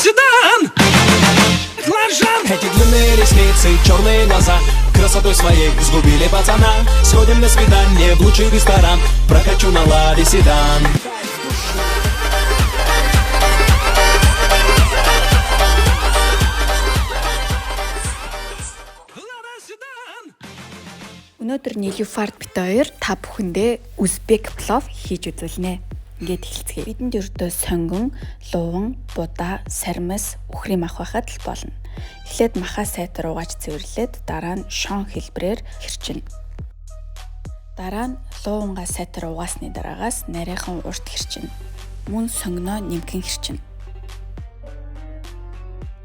седан, баклажан. Эти длинные ресницы, черные глаза, красотой своей сгубили пацана. Сходим на свидание в лучший ресторан, прокачу на ладе седан. Өнөөдөр Нилюфард бит хоёр та бүхэндээ Узбек плов хийж үзүүлнэ. Ингээд хэлцгээе. Бидэнд ердөө сонгон, луван, будаа, сармис, үхрийн мах байхад л болно. Эхлээд махаа сайтар угааж цэвэрлээд дараа нь шон хэлбрээр хэрчинэ. Дараа нь лувангаа сайтар угаасны дараагаас нарийнхан урт хэрчинэ. Мөн сонгоноо нимкэн хэрчинэ.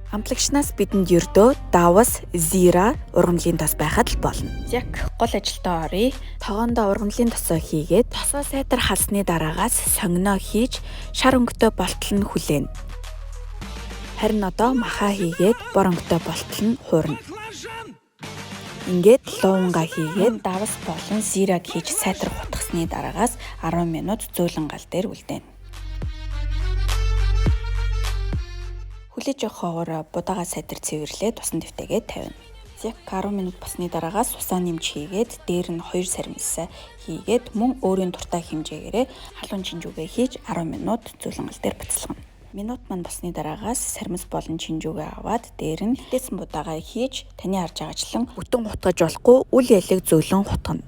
Амтлагчнаас бидэнд ердөө давас, зира ургамлын тос байхад л болно. Яг гол ажилдаа оръё. Тогоондоо ургамлын тосоо хийгээд тосоо сайтар халсны дараагаас сонгоноо хийж шар өнгөтэй болтол нь хүлээнэ. Харин одоо махаа хийгээд бор өнгөтэй болтол нь хуурна. Ингээд лувангаа хийгээд давас болон зираг хийж сайтар гутгасны дараагаас 10 минут зөөлөн гал дээр үлдээнэ. Хүлээж явах хоогоор будаага сайтар цэвэрлээд усан дэвтэйгээ тавина. Яг 10 минут басны дараагаас усаа нэмж хийгээд дээр нь 2 сармис хийгээд мөн өөрийн дуртай хэмжээгээрээ халуун чинжүүгээ хийж 10 минут зөөлөн гал дээр буцалгана. Минут манд басны дараагаас сармис болон чинжүүгээ аваад дээр нь хитээсэн будаагаа хийж таны харж байгаачлан бүтэн хутгаж болохгүй үл ялыг зөөлөн хутгана.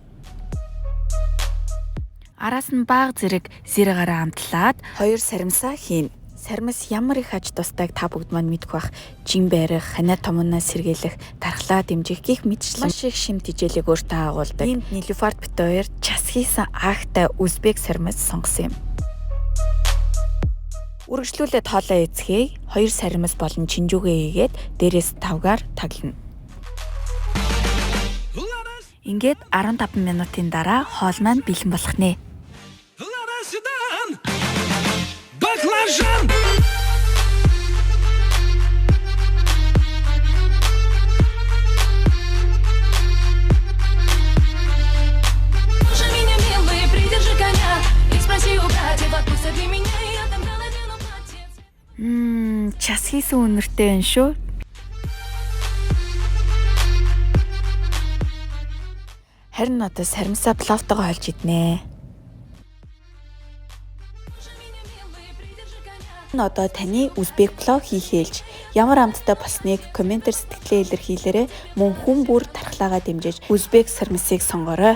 Араас нь бага зэрэг зиргаараа амтлаад 2 сармисаа хийнэ. Сармис ямар их аж тустайг та бүгд маань мэдэх бах. Жин байрах, ханаа томноос сэргийлэх, дархлаа дэмжих гих мэтчлэн маш их шим тижээлийг өөртөө агуулдаг. Энд Нилюфард бит хоёр час хийсэн агтай Узбек сармис сонгосон юм. Үргэлжлүүлээд хоолоо эцгээе. 2 сармис болон чинжүүгээ ийгээд дээрээс тавгаар таглана. Ингээд 15 минутын дараа хоол маань бэлэн болох нэ. Баклажан. Слушай меня, милый, придержи коня и спроси у братьев, отпусти меня, я там надену платье. Час хийсэн үнэртэй байна шүү. Харин одоо сармисаа пловтойгоо холж иднэ. Одоо таны Узбек плов хийхээлж ямар амттай болсныг комментээр сэтгэлээ илэрхийлээрэй. Мөн хүн бүр тархлаагаа дэмжиж Узбек сармисыг сонгоорой.